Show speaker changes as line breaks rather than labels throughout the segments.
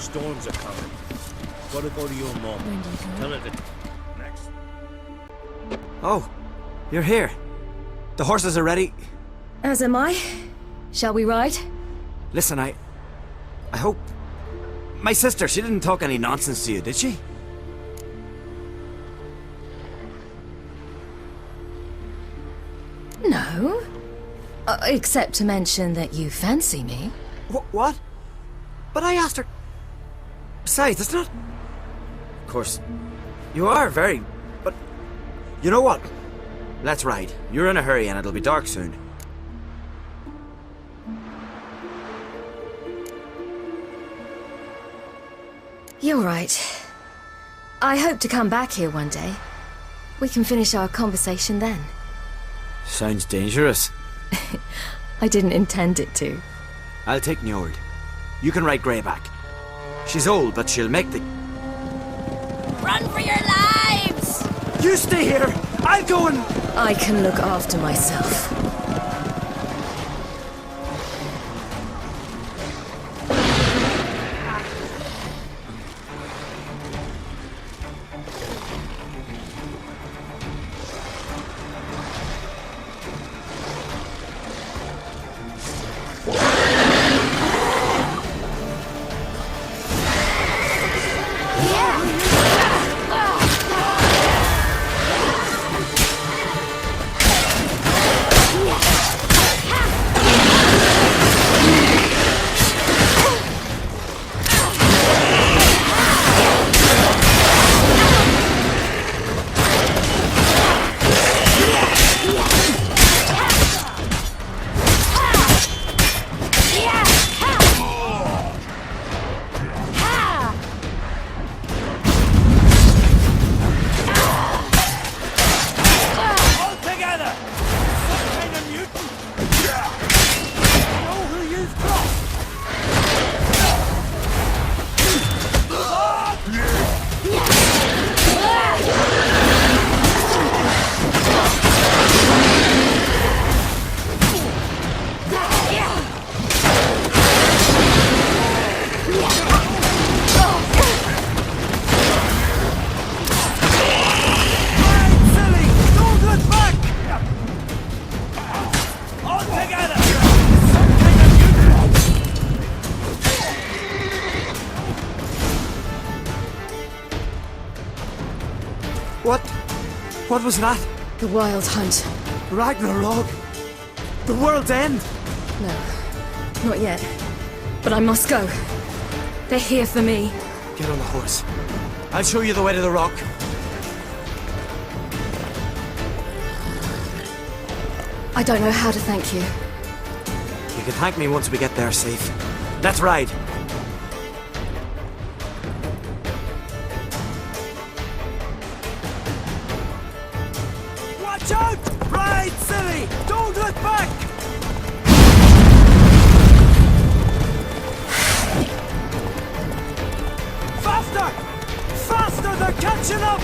storms are coming. Gotta go to your mom.
When do you go?
Tell her that... Next.
Oh, you're here. The horses are ready.
As am I. Shall we ride?
Listen, I hope... My sister, she didn't talk any nonsense to you, did she?
No. Except to mention that you fancy me.
What? But I asked her... Besides, it's not... Of course, you are very... But... You know what? Let's ride. You're in a hurry and it'll be dark soon.
You're right. I hope to come back here one day. We can finish our conversation then.
Sounds dangerous.
I didn't intend it to.
I'll take Njord. You can ride Greyback. She's old, but she'll make the...
Run for your lives!
You stay here! I'll go and...
I can look after myself.
What was that?
The Wild Hunt.
Ragnarok? The world's end?
No, not yet. But I must go. They're here for me.
Get on the horse. I'll show you the way to the rock.
I don't know how to thank you.
You can thank me once we get there safe. Let's ride. Watch out! Ride, silly! Don't look back! Faster! Faster! They're catching up!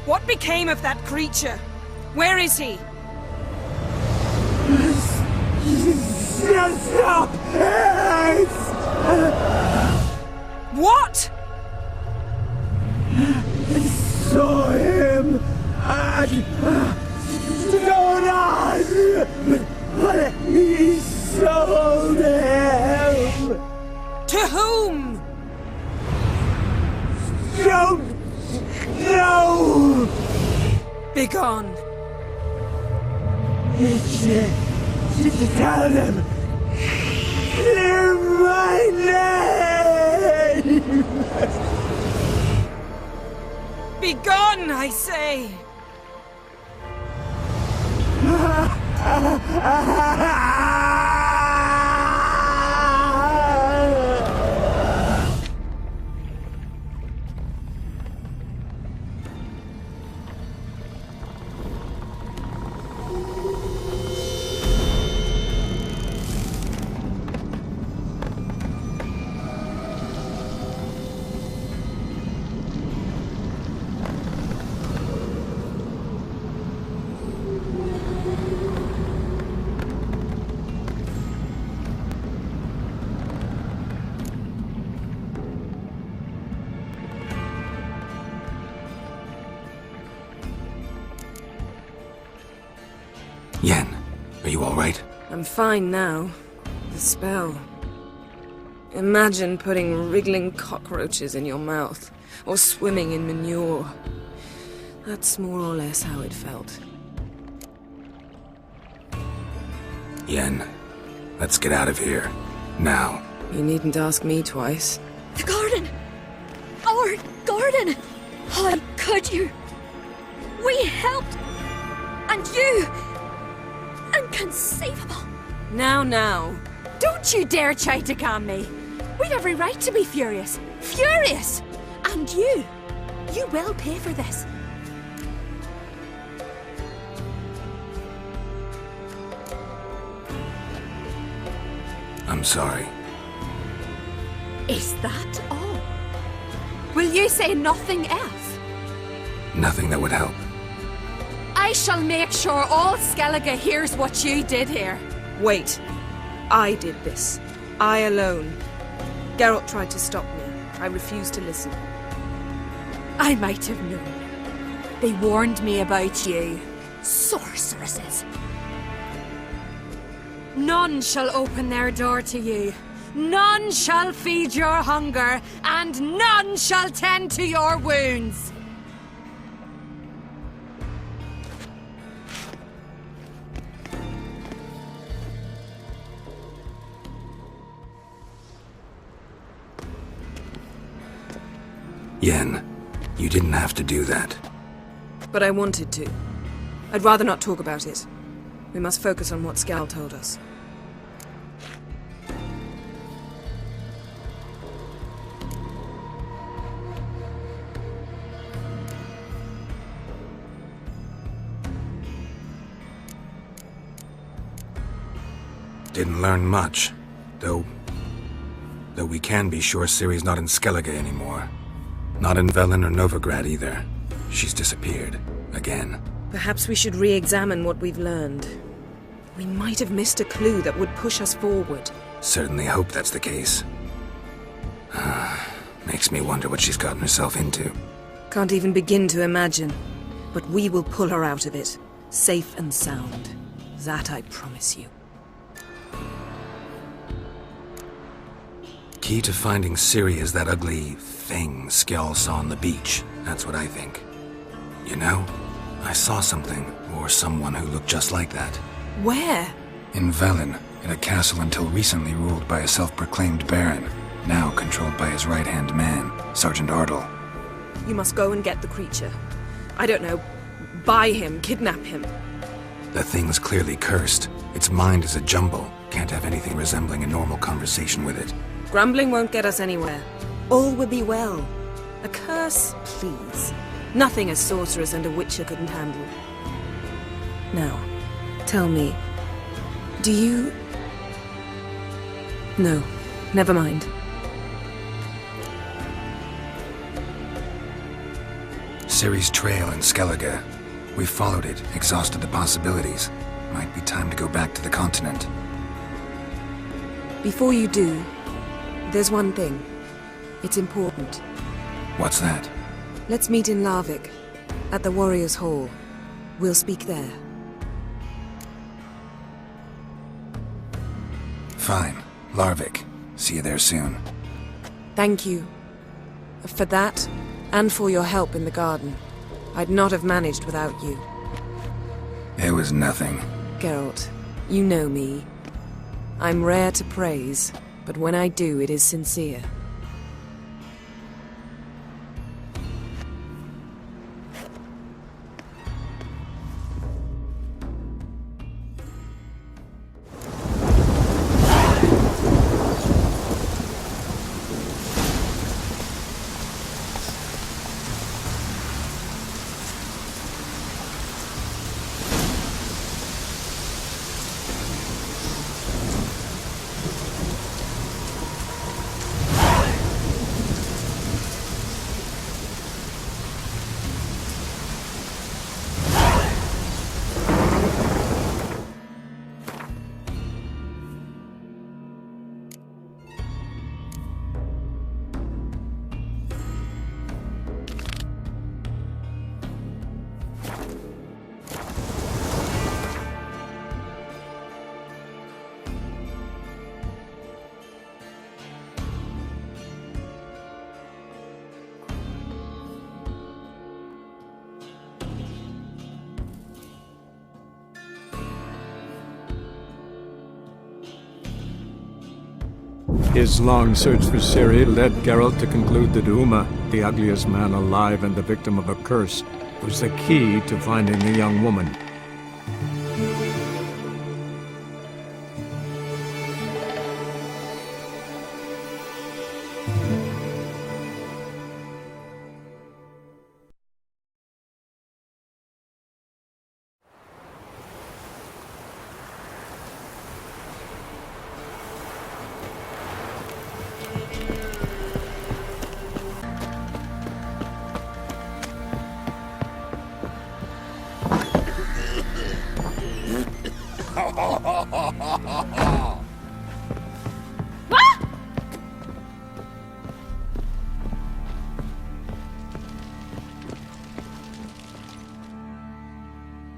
What became of that creature? Where is he?
Stop it!
What?
Saw him and stood on, but he sold him.
To whom?
Don't know.
Begone.
Tell them. Clear my name.
Begone, I say!
Yen, are you alright?
I'm fine now. The spell. Imagine putting wriggling cockroaches in your mouth, or swimming in manure. That's more or less how it felt.
Yen, let's get out of here. Now.
You needn't ask me twice.
The garden! Our garden! How could you? We helped! And you! Inconceivable!
Now.
Don't you dare try to calm me. We've every right to be furious. Furious! And you will pay for this.
I'm sorry.
Is that all? Will you say nothing else?
Nothing that would help.
I shall make sure all Skellige hears what you did here.
Wait. I did this. I alone. Geralt tried to stop me. I refused to listen.
I might have known. They warned me about you. Sorceresses. None shall open their door to you. None shall feed your hunger, and none shall tend to your wounds.
Yen, you didn't have to do that.
But I wanted to. I'd rather not talk about it. We must focus on what Skal told us.
Didn't learn much, though we can be sure Ciri's not in Skellige anymore. Not in Velen or Novigrad either. She's disappeared. Again.
Perhaps we should re-examine what we've learned. We might have missed a clue that would push us forward.
Certainly hope that's the case. Makes me wonder what she's gotten herself into.
Can't even begin to imagine. But we will pull her out of it. Safe and sound. That I promise you.
Key to finding Ciri is that ugly thing Skell saw on the beach. That's what I think. You know, I saw something, or someone who looked just like that.
Where?
In Velen, in a castle until recently ruled by a self-proclaimed baron, now controlled by his right-hand man, Sergeant Ardle.
You must go and get the creature. I don't know, buy him, kidnap him.
The thing's clearly cursed. Its mind is a jumble. Can't have anything resembling a normal conversation with it.
Grumbling won't get us anywhere. All will be well. A curse, please. Nothing a sorceress and a witcher couldn't handle. Now, Tell me, do you... No, never mind.
Ciri's trail in Skellige. We followed it, exhausted the possibilities. Might be time to go back to the continent.
Before you do, there's one thing. It's important.
What's that?
Let's meet in Larvik, at the Warriors' Hall. We'll speak there.
Fine. Larvik. See you there soon.
Thank you. For that, and for your help in the garden. I'd not have managed without you.
It was nothing.
Geralt, you know me. I'm rare to praise, but when I do, it is sincere.
His long search for Ciri led Geralt to conclude that Uma, the ugliest man alive and the victim of a curse, was the key to finding the young woman.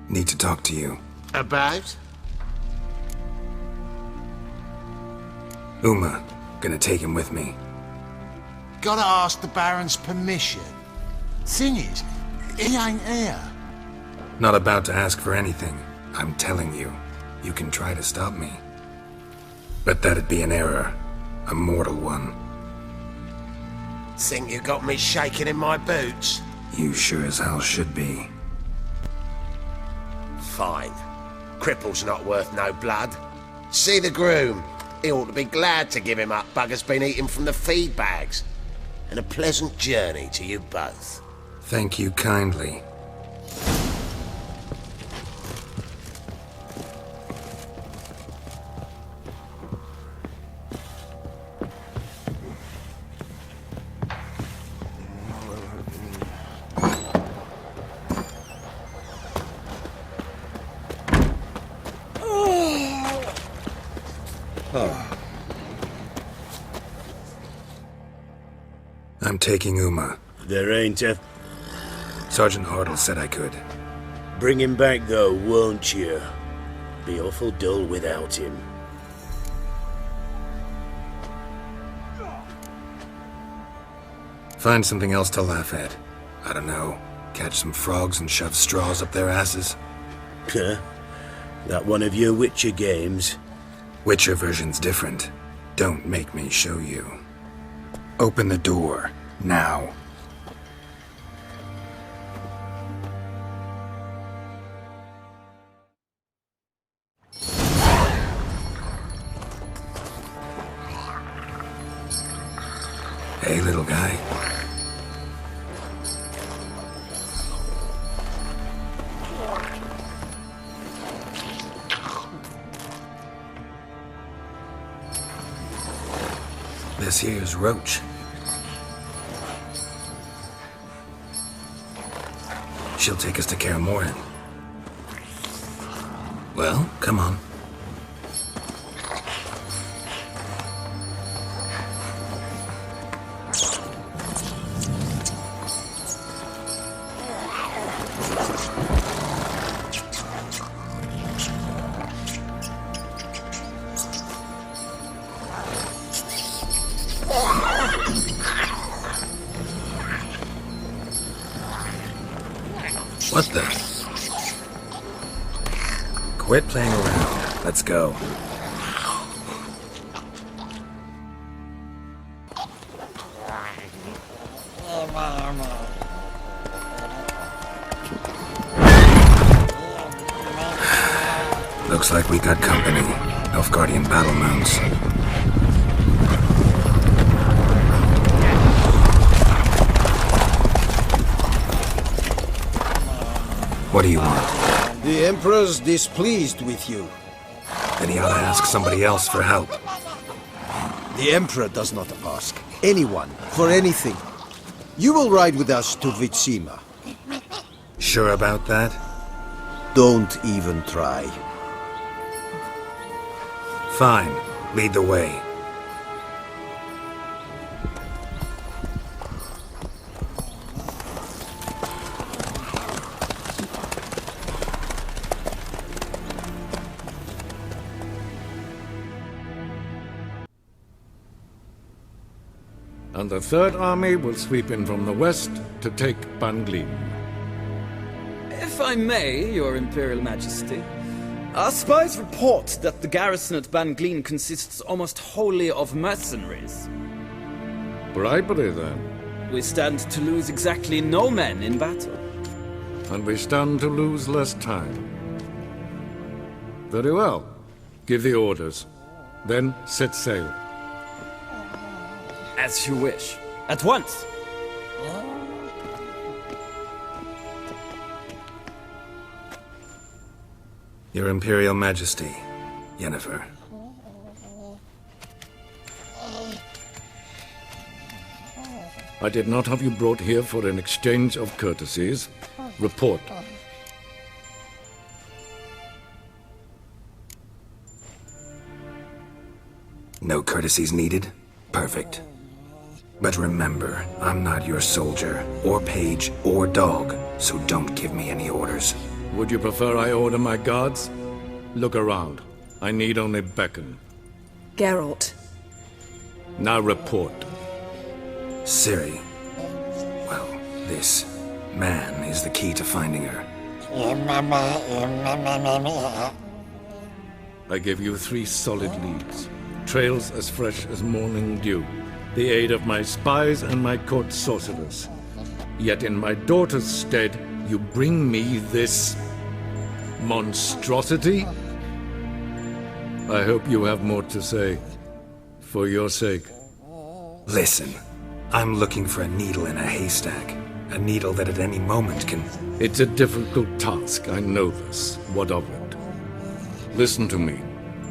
Need to talk to you.
About?
Uma. Gonna take him with me.
Gotta ask the Baron's permission. Thing is, he ain't here.
Not about to ask for anything. I'm telling you. You can try to stop me. But that'd be an error. A mortal one.
Think you got me shaking in my boots?
You sure as hell should be.
Fine. Cripple's not worth no blood. See the groom. He ought to be glad to give him up. Bugger's been eating from the feed bags. And a pleasant journey to you both.
Thank you kindly. I'm taking Uma.
There ain't a...
Sergeant Hartle said I could.
Bring him back, though, won't you? Be awful dull without him.
Find something else to laugh at. I don't know. Catch some frogs and shove straws up their asses.
Huh? That one of your Witcher games?
Witcher version's different. Don't make me show you. Open the door. Now. Hey, little guy. This here's Roach. She'll take us to Kaer Morhen. Well, come on. What the? Quit playing around. Let's go. Looks like we got company. Nilfgaardian battle mounts. What do you want?
The Emperor's displeased with you.
Then he ought to ask somebody else for help.
The Emperor does not ask anyone for anything. You will ride with us to Vitsima.
Sure about that?
Don't even try.
Fine. Lead the way.
And the Third Army will sweep in from the west to take Banglin.
If I may, Your Imperial Majesty, our spies report that the garrison at Banglin consists almost wholly of mercenaries.
Bribery, then.
We stand to lose exactly no men in battle.
And we stand to lose less time. Very well. Give the orders. Then set sail.
As you wish. At once!
Your Imperial Majesty, Yennefer.
I did not have you brought here for an exchange of courtesies. Report.
No courtesies needed? Perfect. But remember, I'm not your soldier, or page, or dog, so don't give me any orders.
Would you prefer I order my guards? Look around. I need only beckon.
Geralt.
Now report.
Ciri. Well, this man is the key to finding her.
I give you 3 solid leads. Trails as fresh as morning dew. The aid of my spies and my court sorcerers. Yet in my daughter's stead, you bring me this monstrosity? I hope you have more to say. For your sake.
Listen, I'm looking for a needle in a haystack. A needle that at any moment can...
It's a difficult task, I know this. What of it? Listen to me.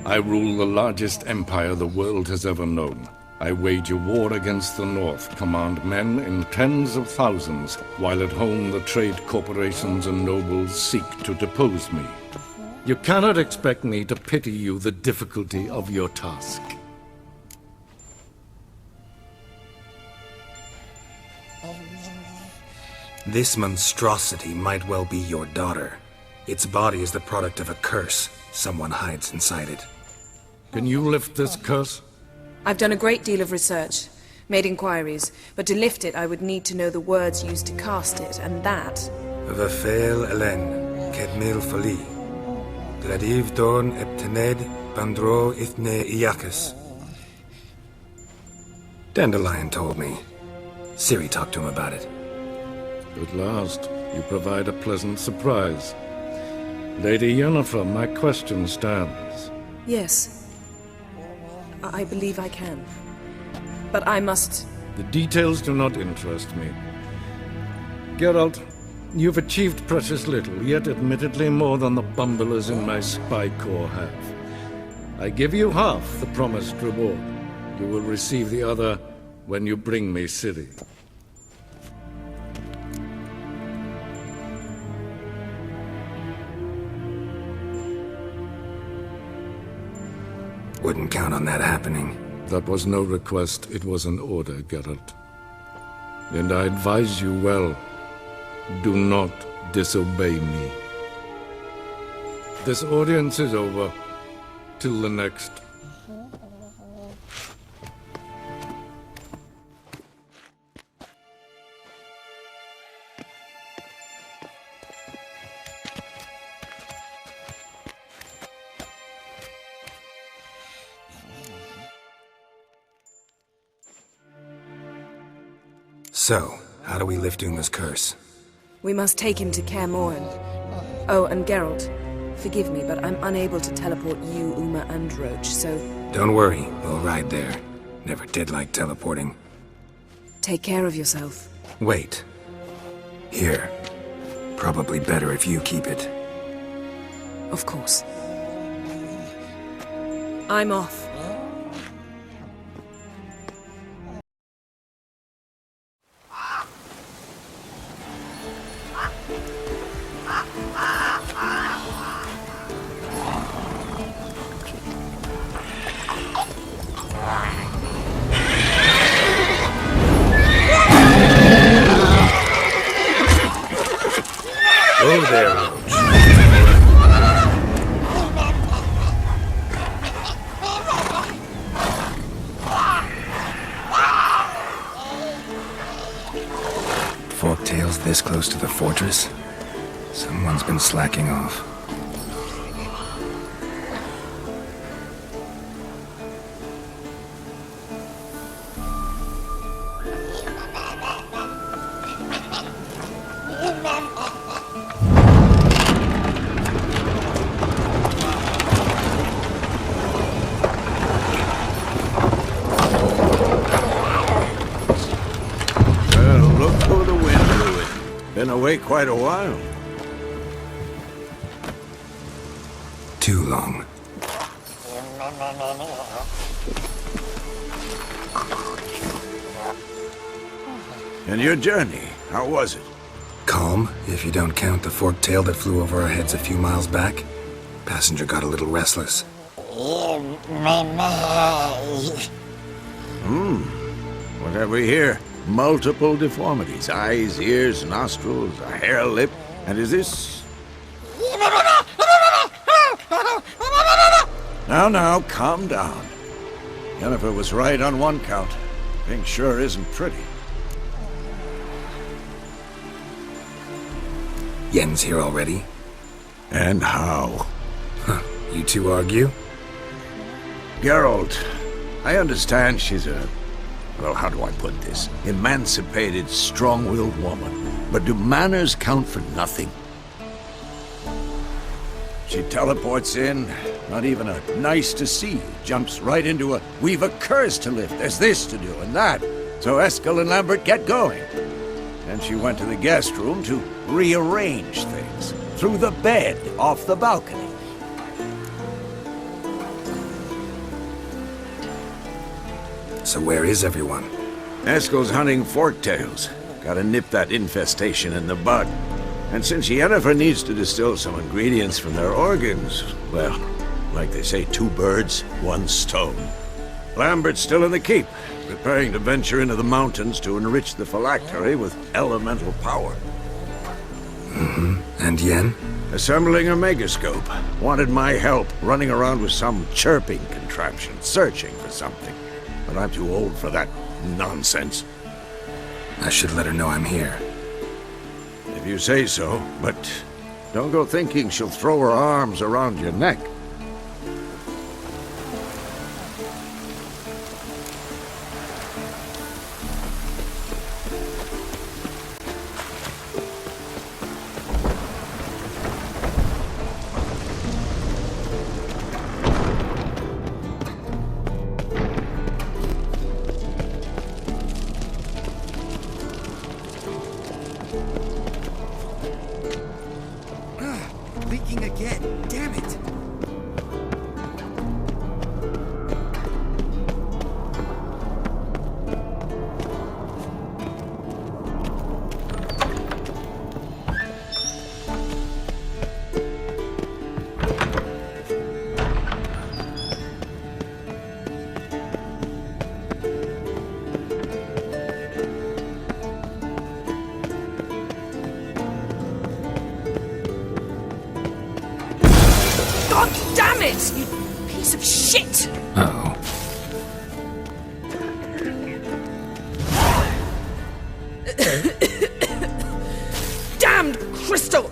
I rule the largest empire the world has ever known. I wage a war against the North, command men in tens of thousands, while at home the trade corporations and nobles seek to depose me. You cannot expect me to pity you the difficulty of your task.
This monstrosity might well be your daughter. Its body is the product of a curse. Someone hides inside it.
Can you lift this curse?
I've done a great deal of research, made inquiries, but to lift it I would need to know the words used to cast it, and that...
Vafel Elen, Kedmil Fali. Gladiv Dorn Eptened Bandro Ithne Iacus. Dandelion told me. Ciri talked to him about it.
At last, you provide a pleasant surprise. Lady Yennefer, my question stands.
Yes. I believe I can. But I must...
The details do not interest me. Geralt, you've achieved precious little, yet admittedly more than the bumblers in my spy corps have. I give you half the promised reward. You will receive the other when you bring me Ciri.
Wouldn't count on that happening.
That was no request, it was an order, Geralt. And I advise you well, do not disobey me. This audience is over. Till the next.
So, how do we lift Uma's curse?
We must take him to Kaer Morhen. Oh, and Geralt, forgive me, but I'm unable to teleport you, Uma, and Roach, so...
Don't worry, we'll ride there. Never did like teleporting.
Take care of yourself.
Wait. Here. Probably better if you keep it.
Of course. I'm off.
Oh, there, Roach.
Forktails this close to the fortress? Someone's been slacking off.
Been away quite a while.
Too long.
And your journey, how was it?
Calm, if you don't count the forktail that flew over our heads a few miles back. Passenger got a little restless.
What have we here? Multiple deformities. Eyes, ears, nostrils, a hair lip. And is this... Now, calm down. Jennifer was right on one count. Thing sure isn't pretty.
Yen's here already?
And how?
Huh. You two argue?
Geralt, I understand she's a... Well, how do I put this? Emancipated, strong-willed woman. But do manners count for nothing? She teleports in, not even a nice to see you, jumps right into a, we've a curse to lift, there's this to do and that. So Eskel and Lambert get going. Then she went to the guest room to rearrange things. Through the bed, off the balcony.
So where is everyone?
Eskel's hunting forktails. Gotta nip that infestation in the bud. And since Yennefer needs to distill some ingredients from their organs, well, like they say, 2 birds, 1 stone. Lambert's still in the keep, preparing to venture into the mountains to enrich the phylactery with elemental power.
And Yen?
Assembling a megascope. Wanted my help running around with some chirping contraption, searching for something. But I'm too old for that nonsense.
I should let her know I'm here.
If you say so, but don't go thinking she'll throw her arms around your neck.
Leaking again. Damn it.
God damn it! You piece of shit!
Uh-oh.
Damned crystal!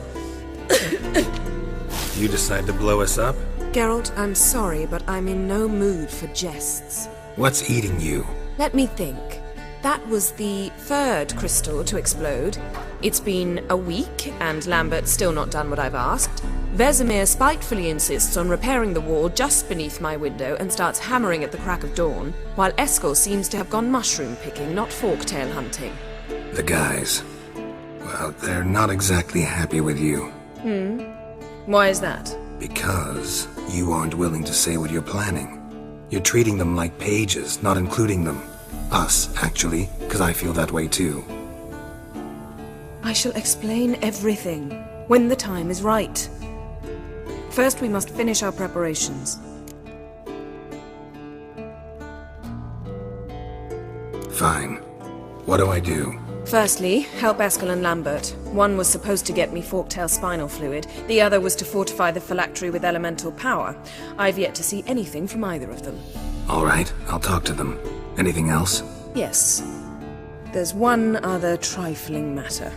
You decide to blow us up?
Geralt, I'm sorry, but I'm in no mood for jests.
What's eating you?
Let me think. That was the third crystal to explode. It's been a week, and Lambert's still not done what I've asked. Vesemir spitefully insists on repairing the wall just beneath my window and starts hammering at the crack of dawn, while Eskel seems to have gone mushroom picking, not forktail hunting.
The guys. Well, they're not exactly happy with you.
Why is that?
Because you aren't willing to say what you're planning. You're treating them like pages, not including them. Us, actually, because I feel that way too.
I shall explain everything when the time is right. First, we must finish our preparations.
Fine. What do I do?
Firstly, help Eskel and Lambert. One was supposed to get me forktail spinal fluid, the other was to fortify the phylactery with elemental power. I've yet to see anything from either of them.
All right, I'll talk to them. Anything else?
Yes. There's one other trifling matter.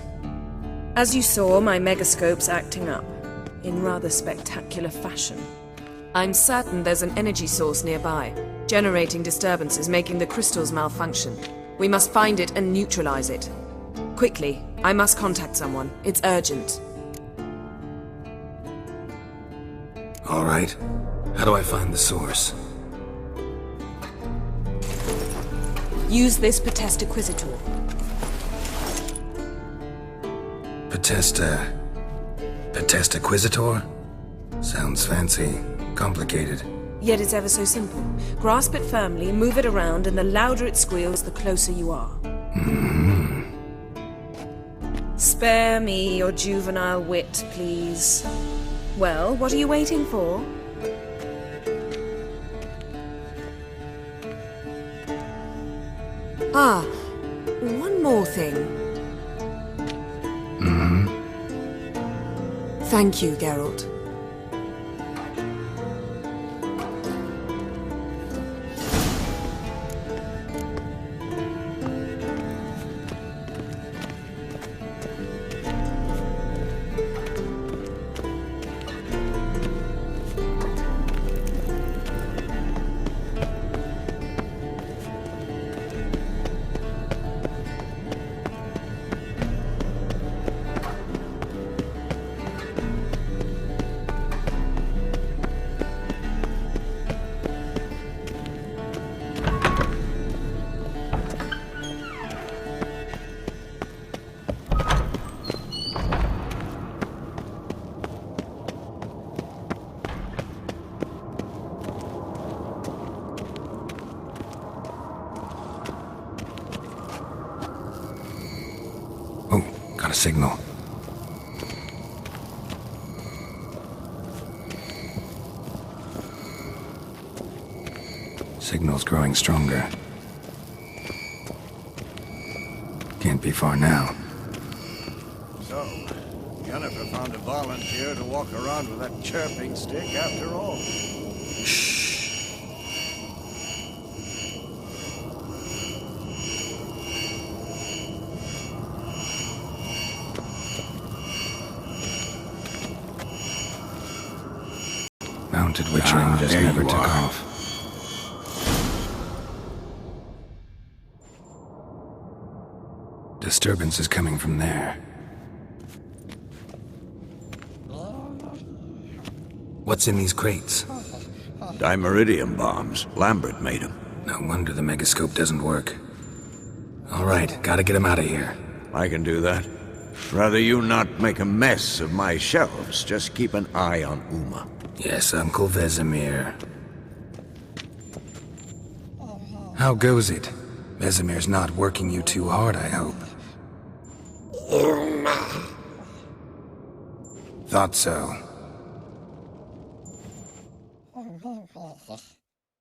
As you saw, my megascope's acting up, in rather spectacular fashion. I'm certain there's an energy source nearby, generating disturbances, making the crystals malfunction. We must find it and neutralize it. Quickly, I must contact someone. It's urgent.
All right. How do I find the source?
Use this Potestaquizitor.
Potestaquizitor? Sounds fancy. Complicated.
Yet it's ever so simple. Grasp it firmly, move it around, and the louder it squeals, the closer you are. Spare me your juvenile wit, please. Well, what are you waiting for? Ah, one more thing. Thank you, Geralt.
Got a signal. Signal's growing stronger. Can't be far now.
So, Jennifer found a volunteer to walk around with that chirping stick after all.
Shh. Mounted witchering just never took off. Disturbance is coming from there. What's in these crates?
Dimeridium bombs. Lambert made them.
No wonder the megascope doesn't work. All right, gotta get him out of here.
I can do that. Rather you not make a mess of my shelves. Just keep an eye on Uma.
Yes, Uncle Vesemir. How goes it? Vesemir's not working you too hard, I hope. Thought so.